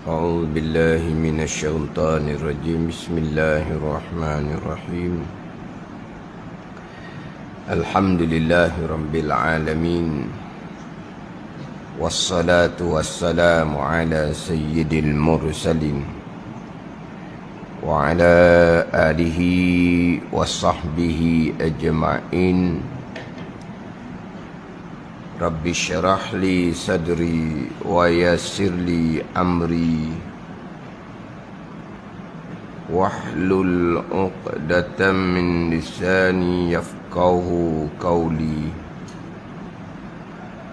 أعوذ بالله من الشيطان الرجيم. بسم الله الرحمن الرحيم. الحمد لله رب العالمين، والصلاة والسلام على سيد المرسلين وعلى آله وصحبه أجمعين. Rabbi syarah li sadri wa yassir li amri wahlul 'uqdatam min lisani yafqahu qawli.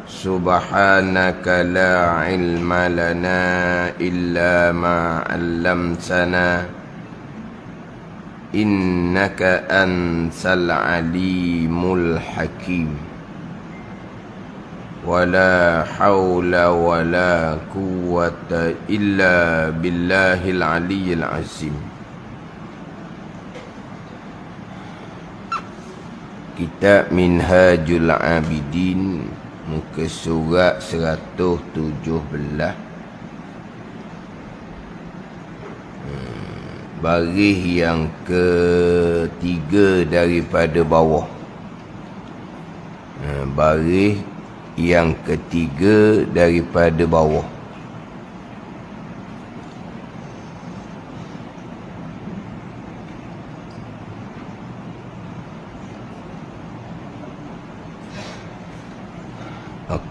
Subhanaka la ilma lana illa ma 'allamtana innaka antal alimul hakim. Wala hawla wala quwwata illa billahil aliyyil azim. Kitab Minhajul Abidin, muka surat 117, baris yang ketiga daripada bawah. Baris yang ketiga daripada bawah.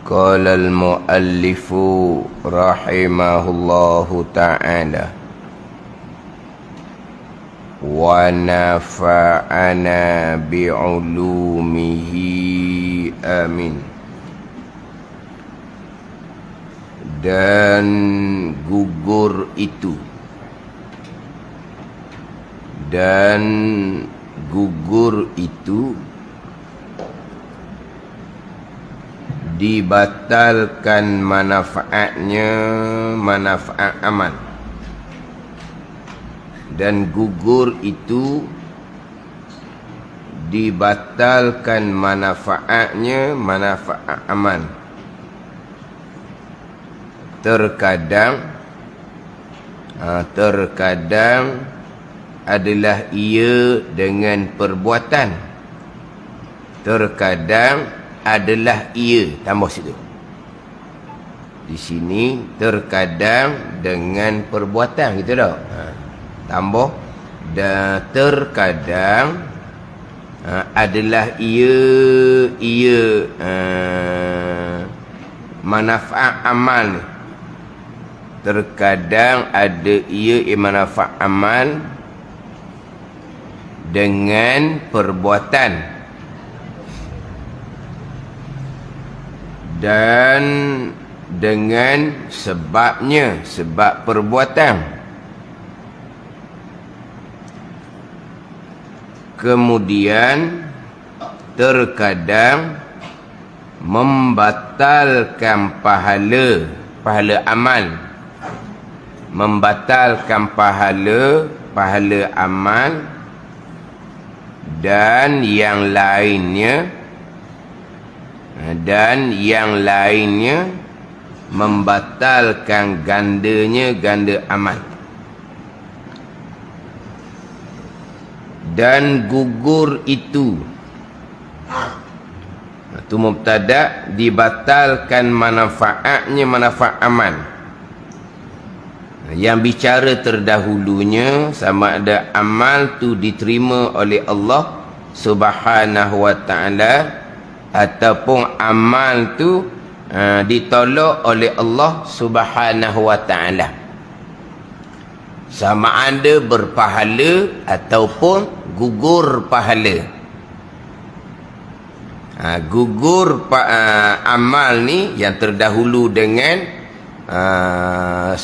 Qala al-muallifu rahimahullahu ta'ala wa nafa'ana bi'ulumihi amin. Dan gugur itu, dan gugur itu dibatalkan manfaatnya, manfaat amal. Dan gugur itu dibatalkan manfaatnya, manfaat amal. Terkadang adalah ia dengan perbuatan, terkadang adalah ia, tambah situ. Di sini terkadang dengan perbuatan, gitu dah. Tambah, dan terkadang adalah ia manfaat amal ni. Terkadang ada ia manfaat amal dengan perbuatan, dan dengan sebabnya, sebab perbuatan. Kemudian terkadang membatalkan pahala amal, membatalkan pahala amal, dan yang lainnya membatalkan ganda amal. Dan gugur itu mubtada, dibatalkan manfaatnya, manfaat amal. Yang bicara terdahulunya sama ada amal tu diterima oleh Allah Subhanahu wa ta'ala ataupun amal tu ditolak oleh Allah Subhanahu wa ta'ala. Sama ada berpahala ataupun gugur pahala. Gugur amal ni yang terdahulu dengan 10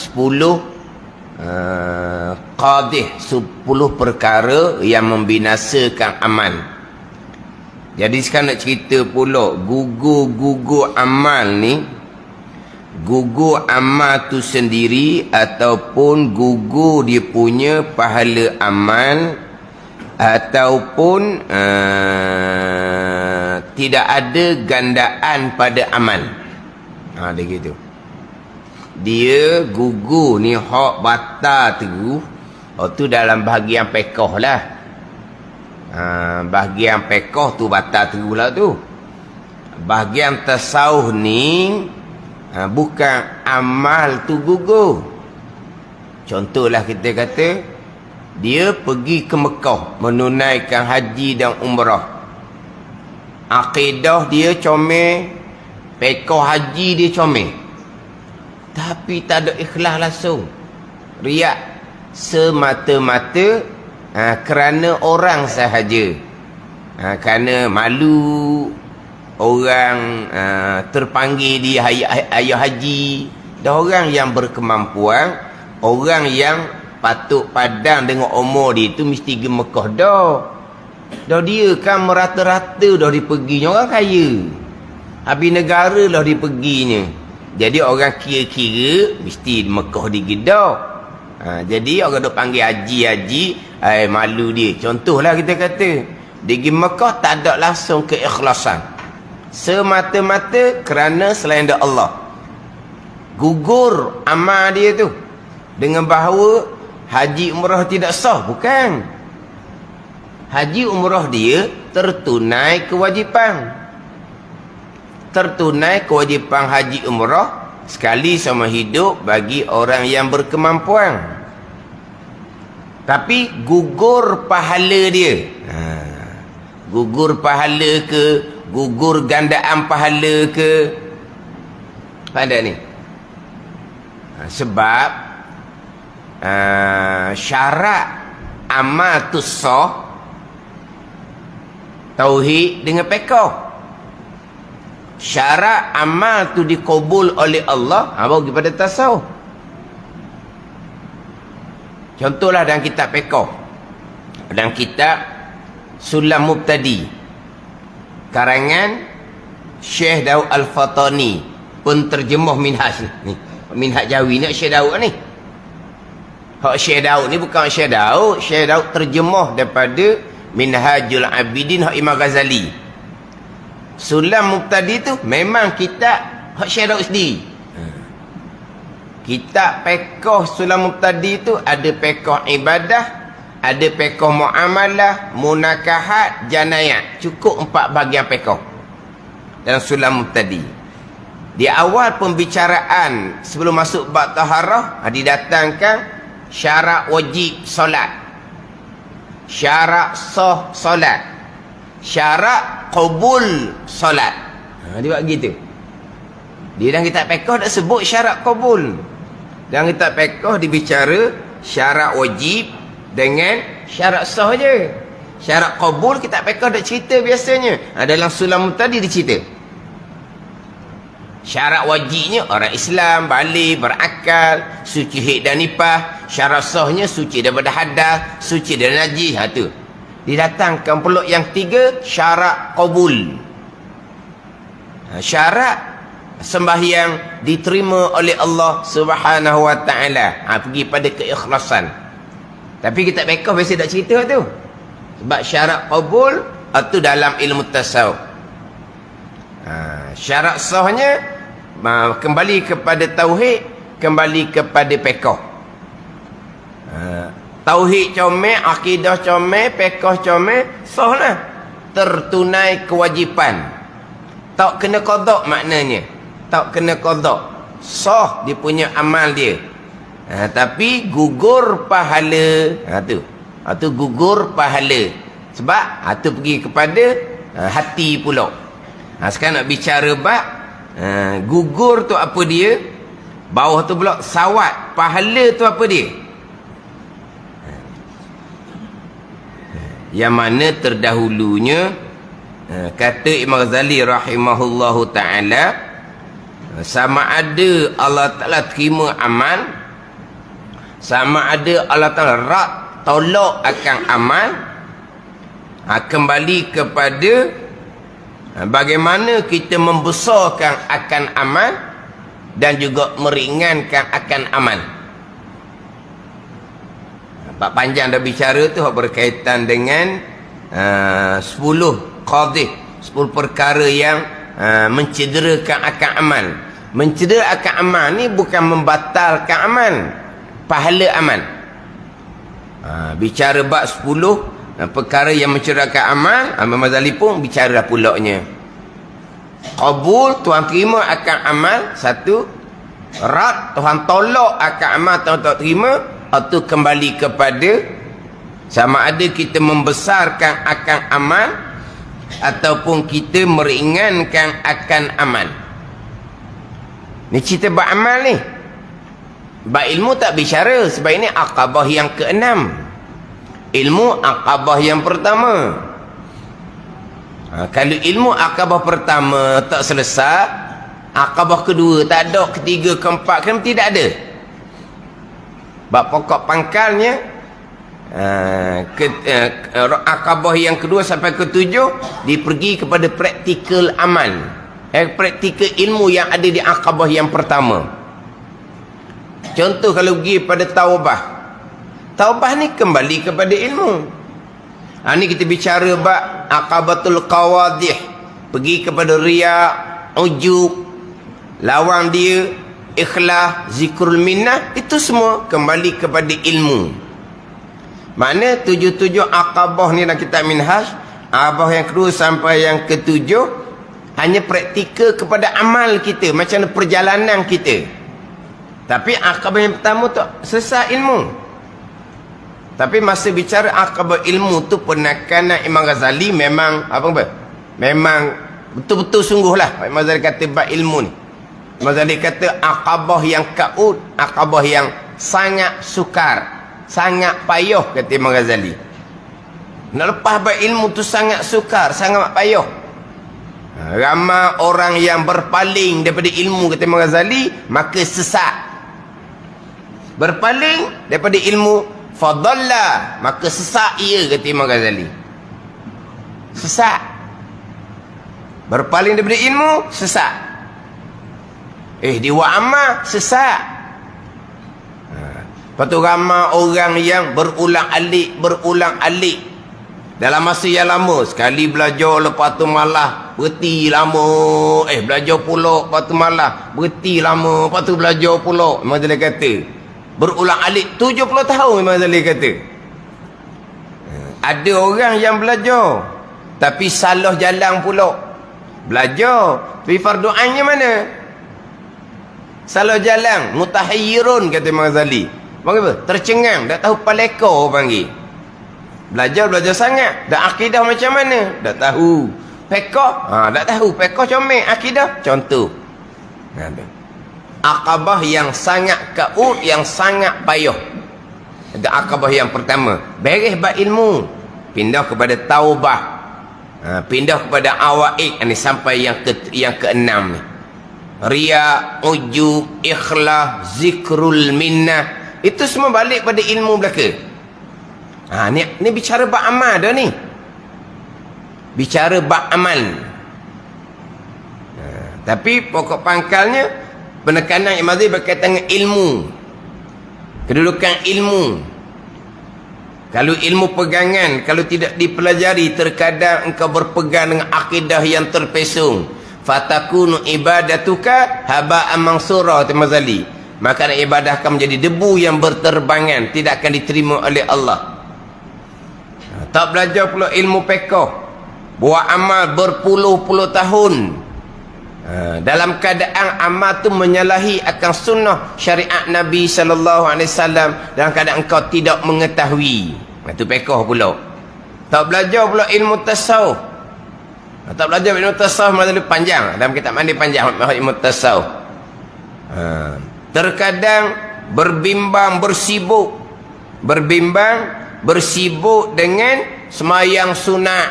qadih, 10 perkara yang membinasakan amal. Jadi sekarang nak cerita pula gugur amal ni, gugur amal tu sendiri ataupun gugur dia punya pahala amal, ataupun tidak ada gandaan pada amal. Dia gitu. dia gugur ni hak batal tu. Tu dalam bahagian pekoh lah. Bahagian pekoh tu batal tu lah tu. Bahagian tasawuf ni bukan amal tu gugur. Contohlah kita kata dia pergi ke Mekah menunaikan haji dan umrah. Akidah dia comel, pekoh haji dia comel. Tapi tak ada ikhlas langsung. Riak semata-mata kerana orang sahaja. Kerana malu orang terpanggil dia ayah haji. Dan orang yang berkemampuan, orang yang patut padang dengan umur dia tu mesti pergi Mekah dah. Dah dia kan merata-rata dah diperginya orang kaya. Habis negara dah diperginya. Jadi orang kira-kira mesti di Mekah di Jeddah. Jadi orang duk panggil haji-haji, malu dia. Contohlah kita kata, dia pergi Mekah tak ada langsung keikhlasan. Semata-mata kerana selain ada Allah. Gugur amal dia tu. Dengan bahawa haji umrah tidak sah. Bukan. Haji umrah dia tertunai kewajipan. Tertunai kewajipan haji umrah sekali sama hidup bagi orang yang berkemampuan. Tapi gugur pahala dia. Gugur pahala ke, gugur gandaan pahala ke. Pada ni. Sebab syarat amal tu sah tauhid dengan pekoh. Syarat amal tu dikabul oleh Allah baru kepada tasawuf. Contohlah dalam kitab pekoh, dalam kitab Sulam Mubtadi karangan Syekh Daud Al-Fatani, penterjemah Minhaj ni. Minhaj Jawi ni Syekh Daud ni. Hak Syekh Daud ni bukan Syekh Daud. Syekh Daud terjemah daripada Minhajul Abidin hak Imam Ghazali. Sulam Mubtadi tu memang kitab hak Syekh Daud sendiri. Kitab pekoh Sulam Mubtadi tu ada pekoh ibadah, ada pekoh muamalah, munakahat, janayat. Cukup 4 bahagian pekoh dalam Sulam Mubtadi. Di awal pembicaraan sebelum masuk bab taharah didatangkan syarat wajib solat, syarat sah solat, syarat qabul solat. Dia buat gitu. Dia dalam kitab pekoh tak sebut syarat qabul. Dalam kitab pekoh dibicara syarat wajib dengan syarat sah je. Syarat qabul kitab pekoh tak cerita biasanya. Dalam Sulam tadi dia cerita. Syarat wajibnya orang Islam balik berakal, suci haid dan nifas. Syarat sahnya suci daripada hadas, suci dari najis. Tu didatangkan pula yang 3, syarat qabul. Syarat sembahyang diterima oleh Allah Subhanahu wa taala. Pergi pada keikhlasan. Tapi kitab pekoh biasa tak cerita tu. Sebab syarat qabul itu dalam ilmu tasawuf. Syarat sahnya kembali kepada tauhid, kembali kepada pekoh. Tauhid comel, akidah comel, pekoh comel, sahlah. Tertunai kewajipan. Tak kena qada maknanya. Tak kena qada. Sah dia punya amal dia. Tapi gugur pahala. Tu gugur pahala. Sebab tu pergi kepada hati pula. Sekarang nak bicara bab gugur tu apa dia? Bawah tu pula sawat. Pahala tu apa dia? Yang mana terdahulunya kata Imam Ghazali rahimahullahu ta'ala, sama ada Allah Ta'ala terima amal, sama ada Allah Ta'ala rak tolak akan amal, kembali kepada bagaimana kita membesarkan akan amal dan juga meringankan akan amal. Bab panjang dah bicara tu berkaitan dengan 10 qadhih, 10 perkara yang mencederakan akan amal. Mencederakan amal ni bukan membatalkan amal, pahala amal. Bicara bab 10 perkara yang mencederakan amal, Imam Ghazali pun bicara pulaknya. Qabul, Tuhan terima akan amal satu. Rad, Tuhan tolak akan amal, Tuhan tak terima. Atau kembali kepada sama ada kita membesarkan akan amal ataupun kita meringankan akan amal. Ni cerita bab amal ni. Bab ilmu tak bicara, sebab ini akabah yang ke-6. Ilmu akabah yang pertama. Kalau ilmu akabah pertama tak selesai, akabah kedua tak ada, ketiga, keempat, kan tidak ada. Bab pokok pangkalnya akabah yang kedua sampai ketujuh dipergi kepada praktikal amal, praktikal ilmu yang ada di akabah yang pertama. Contoh kalau pergi pada taubah, taubah ni kembali kepada ilmu. Ni kita bicara bab akabatul qawadih, pergi kepada riya, ujub, lawan dia, ikhlas, zikrul minnah, itu semua kembali kepada ilmu. Mana 7 akabah ni dalam kitab Minhaj, akabah yang kedua sampai yang ketujuh hanya praktikal kepada amal kita, macam mana perjalanan kita. Tapi akabah yang pertama tu selesai ilmu. Tapi masa bicara akabah ilmu tu, penekanan Imam Ghazali memang memang betul-betul sungguhlah. Imam Ghazali kata bab ilmu ni, Imam Ghazali kata akabah yang kaud, akabah yang sangat sukar, sangat payah, kata Imam Ghazali. Nak lepas bab ilmu tu sangat sukar, sangat payah. Ramai orang yang berpaling daripada ilmu, kata Imam Ghazali, maka sesat. Berpaling daripada ilmu, fadalla, maka sesat ia, kata Imam Ghazali. Sesat. Berpaling daripada ilmu, sesat. Dia buat amal, sesat. Lepas tu ramai orang yang berulang alik dalam masa yang lama. Sekali belajar, lepas tu malah berhenti lama. Belajar pula, lepas tu malah berhenti lama, lepas tu belajar pula. Imam Ghazali kata berulang alik 70 tahun. Imam Ghazali kata ada orang yang belajar tapi salah jalan pula. Belajar tapi fardu ainnya mana? Salah jalan, mutahayyirun, kata Imam Ghazali. Panggil apa? Tercengang, tak tahu paleka panggil. Belajar sangat, dah akidah macam mana? Tak tahu. Fiqh, tak tahu. Fiqh comel, akidah contoh. Akabah yang sangat kaud, yang sangat payah. Itu akabah yang pertama. Beres bab ilmu, pindah kepada taubah, pindah kepada awaid. Ini sampai yang ke-6 ni. Riya, ujub, ikhlas, zikrul minnah, itu semua balik pada ilmu belaka. Ni bicara bab amal dah ni. Bicara bab amal. Tapi pokok pangkalnya, penekanan Imam Ghazali berkaitan dengan ilmu. Kedudukan ilmu. Kalau ilmu pegangan, kalau tidak dipelajari, terkadang engkau berpegang dengan akidah yang terpesong. Fatakunu ibadatuka haba'an mansura, Imam Ghazali. Maka ibadah akan menjadi debu yang berterbangan, tidak akan diterima oleh Allah. Tak belajar pula ilmu fiqh, buat amal berpuluh-puluh tahun, dalam keadaan amal tu menyalahi akan sunnah syariat Nabi SAW, dalam keadaan engkau tidak mengetahui. Itu fiqh pula. Tak belajar pula ilmu tasawuf. Tak belajar ilmu tasawuf, maksudnya panjang. Dalam kitab mandi panjang ilmu tasawuf. Terkadang berbimbang, bersibuk dengan semayang sunat,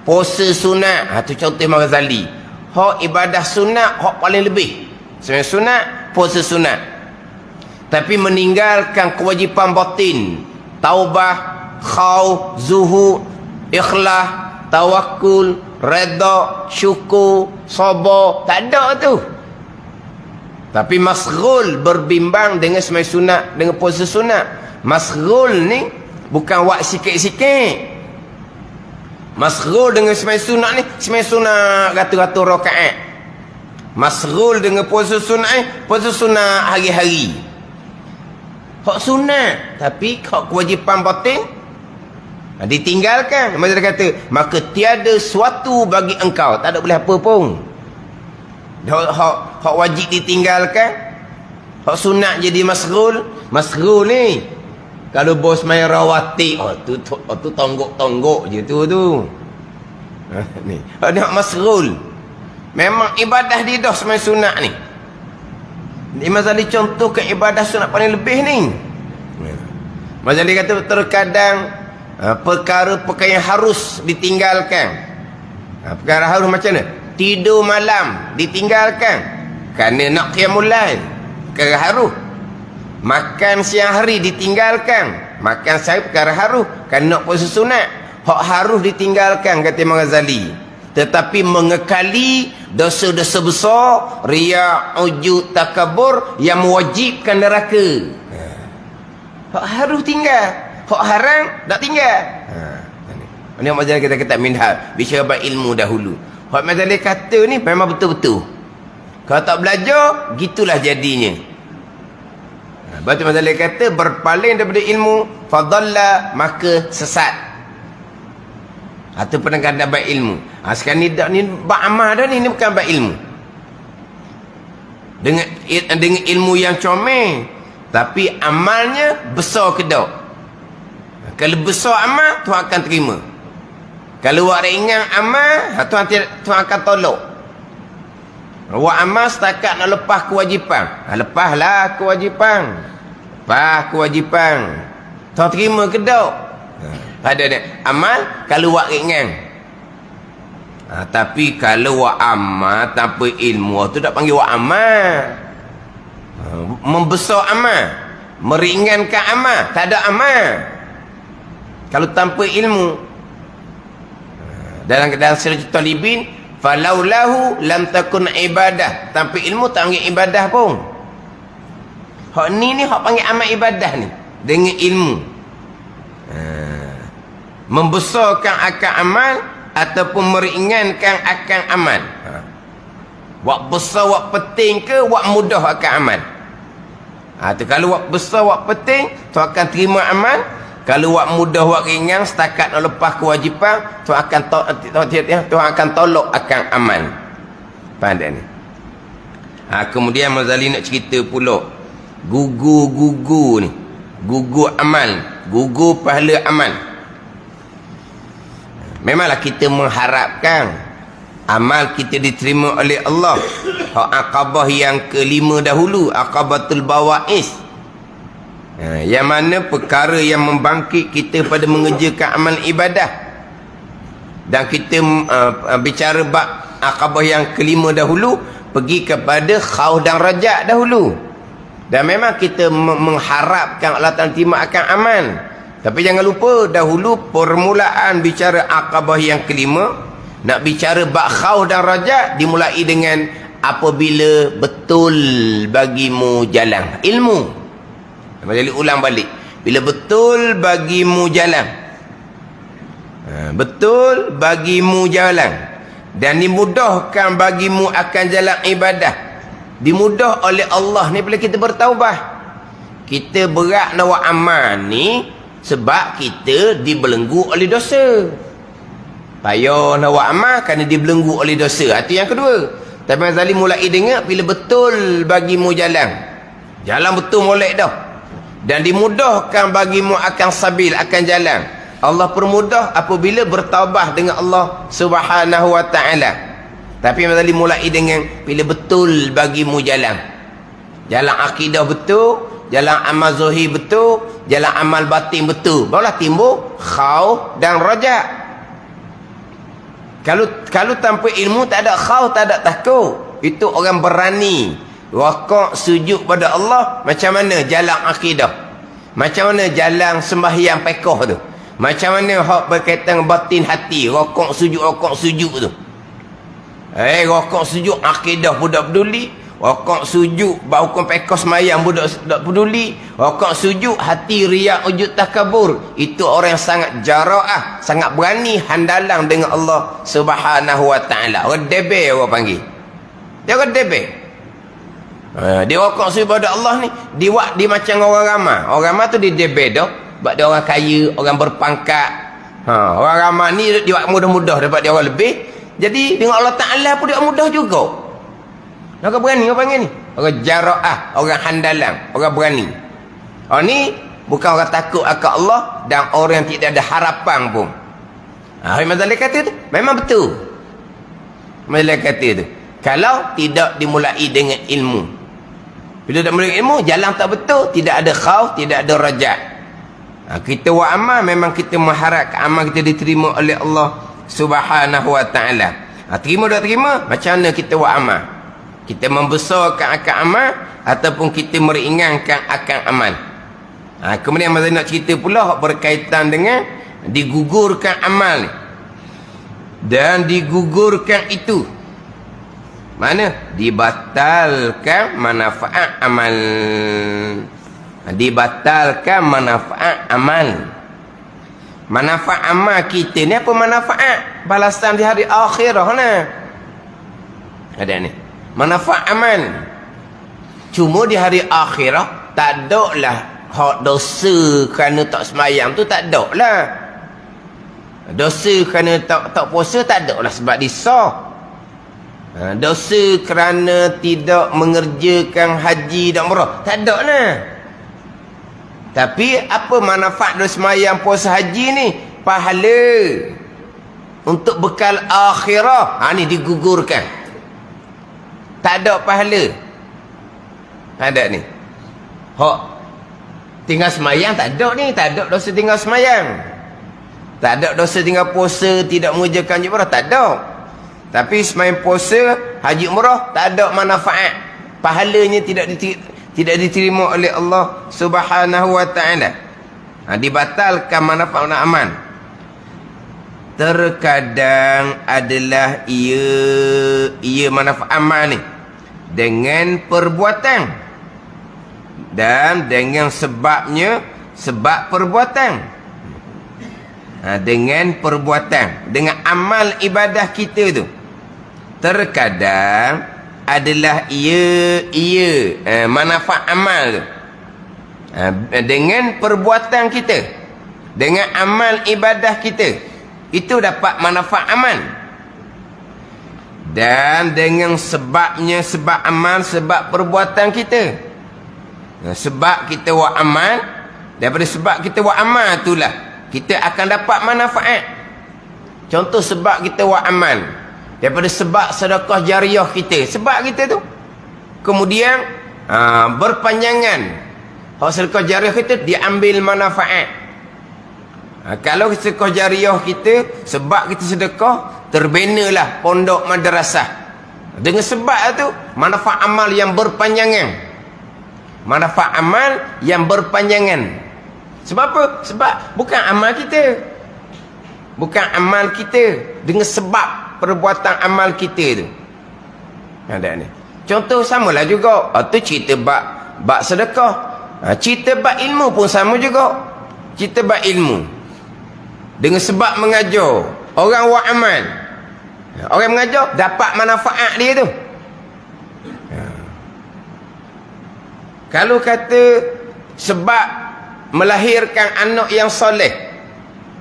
puasa sunat. Itu contoh Imam Ghazali. Hak ibadah sunat, hak paling lebih. Semayang sunat, puasa sunat. Tapi meninggalkan kewajipan batin. Taubah, khauf, zuhud, ikhlas, tawakul, redha, syukur, sabar. Tak ada tu. Tapi masghul, berbimbang dengan semayang sunat, dengan puasa sunat. Masghul ni bukan wak sikit-sikit. Masghul dengan semayang sunat ni, semayang sunat ratus-ratus rakaat. Masghul dengan puasa sunnah hari-hari. Hak sunat, tapi hak kewajipan batin ditinggalkan. Macam dia kata, maka tiada suatu bagi engkau, tak ada boleh apa pun. Hak wajib ditinggalkan, hak sunat jadi masghul. Masghul ni kalau bos main rawatib, tu tonggok-tonggok je tu. Ni hak masghul. Memang ibadah dia dah semai sunat ni. Imam Ghazali contohkan ibadah sunat paling lebih ni. Imam Ghazali kata terkadang perkara-perkara yang harus ditinggalkan. Perkara harus macam mana? Tidur malam ditinggalkan kerana nak qiyamul lail, perkara harus. Makan siang hari ditinggalkan, makan siang perkara harus kerana nak puasa sunat. Hak harus ditinggalkan kata Imam Ghazali. Tetapi mengekali dosa-dosa besar, riya, ujub, takabur yang mewajibkan neraka. Hak harus tinggal, hak haram tak tinggal. Ini Mazali kata minhaj, bicara bab ilmu dahulu. Hak Mazali kata ni memang betul-betul. Kalau tak belajar, gitulah jadinya. Batu Mazali kata berpaling daripada ilmu, fadalla, maka sesat. Atau pernah kata bab ilmu. Sekarang ni bab amal dah ni bukan bab ilmu. Dengan ilmu yang comel, tapi amalnya besar ke tak? Kalau besar amal, Tuhan akan terima. Kalau buat ringan amal, Tuhan akan tolak. Buat amal setakat nak lepas kewajipan. Lepaslah kewajipan. Lepas kewajipan. Tuhan terima ke tak? Ada amal kalau buat ringan. Tapi kalau buat amal tanpa ilmu, tu tak panggil buat amal. Membesar amal, meringankan amal, tak ada amal kalau tanpa ilmu. Dalam Sirajul Talibin, falaulahu lam takun ibadah. Tanpa ilmu tak panggil ibadah pun. Hak ni hak panggil amal ibadah ni dengan ilmu. Membesarkan akan amal ataupun meringankan akan amal. Wak besar, wak penting ke wak mudah akan amal. Tu kalau wak besar, wak penting, tu akan terima amal. Kalau wak mudah, wak ringan, setakat nak lepas kewajipan, tu akan tolak akan amal. Faham tak ni? Kemudian Mazali nak cerita pula gugur ni, gugur amal, gugur pahala amal. Memanglah kita mengharapkan amal kita diterima oleh Allah. Hak akabah yang kelima dahulu, akabatul bawais. Yang mana perkara yang membangkit kita pada mengerjakan amal ibadah. Dan kita bicara bab akabah yang kelima dahulu, pergi kepada khauf dan rajak dahulu. Dan memang kita mengharapkan Allah Ta'ala terima akan amal. Tapi jangan lupa, dahulu permulaan bicara akabah yang kelima, nak bicara bab khauf dan rajak, dimulai dengan apabila betul bagimu jalan ilmu. Jadi ulang balik, bila betul bagimu jalan, betul bagimu jalan, dan dimudahkan bagimu akan jalan ibadah, dimudah oleh Allah ni bila kita bertaubah. Kita berat nak buat amal ni sebab kita dibelenggu oleh dosa. Payah nak buat amal kerana dibelenggu oleh dosa. Itu yang kedua. Tapi Mazali mulai dengar bila betul bagimu jalan. Jalan betul molek dah. Dan dimudahkan bagimu akan sabil, akan jalan. Allah permudah apabila bertaubah dengan Allah Subhanahu wa ta'ala. Tapi Mazali mulai dengan bila betul bagimu jalan. Jalan akidah betul, jalan amal zahir betul, jalan amal batin betul, barulah timbul khauf dan rajak. Kalau tanpa ilmu tak ada khauf, tak ada takut. Itu orang berani wakak sujud pada Allah. Macam mana jalan akidah, macam mana jalan sembahyang pekoh tu, macam mana hak berkaitan batin hati, rokok sujud tu. Rokok sujud akidah budak peduli. Wakak sujud hukum pekoh semayang budak peduli. Wakak sujud hati riak ujud takabur. Itu orang yang sangat jara'ah, sangat berani handalang dengan Allah Subhanahu wa ta'ala. Orang debel orang panggil. Dia orang debel. Dia rokok ibadat Allah ni, dia macam orang ramai. Orang ramai tu dia debel dah. Sebab dia orang kaya, orang berpangkat. Orang ramai ni dia mudah-mudah dapat dia orang lebih. Jadi dengan Allah Ta'ala pun dia mudah juga. Orang berani orang panggil ni. Orang jara'ah, orang handalang, orang berani. Orang ni bukan orang takut akan Allah dan orang yang tidak ada harapan pun. Imam Ghazali kata tu memang betul. Imam Ghazali kata tu kalau tidak dimulai dengan ilmu, bila tak mulai ilmu jalan tak betul, tidak ada khauf, tidak ada rajak. Kita buat amal memang kita mengharapkan amal kita diterima oleh Allah Subhanahu wa ta'ala. Terima tak terima, macam mana kita buat amal? Kita membesarkan akan amal ataupun kita meringankan akan amal. Kemudian Mazhab nak cerita pula berkaitan dengan digugurkan amal ni. Dan digugurkan itu mana? Dibatalkan manfaat amal. Dibatalkan manfaat amal. Manfaat amal kita ni apa manfaat? Balasan di hari akhirah nah. Ada ni. Manfaat amal. Cuma di hari akhirah tak ada lah hak dosa kerana tak semayang tu tak ada lah. Dosa kerana tak puasa tak ada lah sebab disah. Dosa kerana tidak mengerjakan haji dan umrah tak ada lah. Tapi apa manfaat dosa semayang puasa haji ni? Pahala untuk bekal akhirah. Ni digugurkan. Tak ada pahala. Ada ni. Hak tinggal semayang tak ada ni. Tak ada dosa tinggal semayang. Tak ada dosa tinggal puasa, tidak mengerjakan haji umrah, tak ada. Tapi semayang puasa, haji umrah tak ada manfaat. Pahalanya tidak diterima oleh Allah Subhanahu wa ta'ala. Dibatalkan manfaat amal. Terkadang adalah ia manfaat amal ni dengan perbuatan dan dengan sebab perbuatan. Dengan perbuatan, dengan amal ibadah kita tu terkadang adalah ia manfaat amal tu dengan perbuatan kita, dengan amal ibadah kita itu dapat manfaat amal. Dan dengan sebab amal, sebab perbuatan kita. Sebab kita buat amal, daripada sebab kita buat amal itulah kita akan dapat manfaat. Contoh sebab kita buat amal, daripada sebab sedekah jariah kita, sebab kita tu kemudian berpanjangan hak sedekah jariah kita diambil manfaat. Kalau sedekah jariah kita, sebab kita sedekah, terbenalah pondok madrasah. Dengan sebab tu manfaat amal yang berpanjangan. Manfaat amal yang berpanjangan. Sebab apa? Sebab bukan amal kita. Bukan amal kita. Dengan sebab perbuatan amal kita tu. Ada ni. Contoh samalah juga. Tu cerita bab sedekah. Cerita bab ilmu pun sama juga. Cerita bab ilmu. Dengan sebab mengajar. Orang buat amal. Orang mengajar dapat manfaat dia tu. Kalau kata sebab melahirkan anak yang soleh,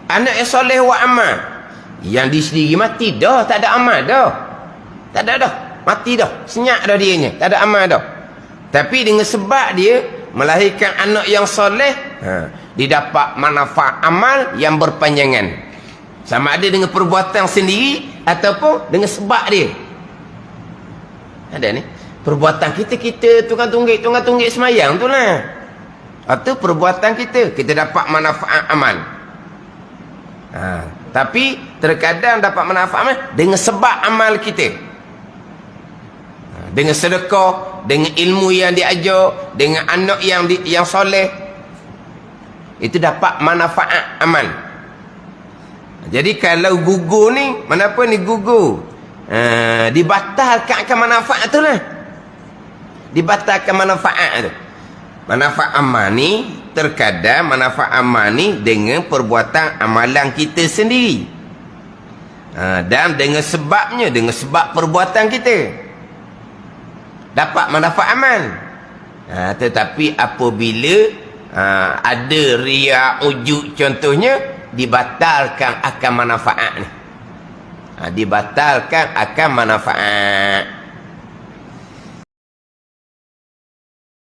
anak yang soleh buat amal, yang di sendiri mati dah, tak ada amal dah, tak ada dah, mati dah, senyap dah dianya, tak ada amal dah. Tapi dengan sebab dia melahirkan anak yang soleh, dia dapat manfaat amal yang berpanjangan, sama ada dengan perbuatan sendiri ataupun dengan sebab dia. Ada ni perbuatan kita tunggang-tunggik semayang tu lah. Itu perbuatan kita dapat manfaat amal. Tapi terkadang dapat manfaat amal dengan sebab amal kita. Dengan sedekah, dengan ilmu yang diajar, dengan anak yang soleh, itu dapat manfaat amal. Jadi kalau gugur ni, kenapa ni gugur? Dibatalkan akan manfaat tu lah. Dibatalkan manfaat tu. Manfaat amal ni, terkadang manfaat amal ni dengan perbuatan amalan kita sendiri. Dan dengan sebabnya, dengan sebab perbuatan kita. dapat manfaat amal. Tetapi apabila ada riya, ujub contohnya, dibatalkan akan manfaat ni. Dibatalkan akan manfaat.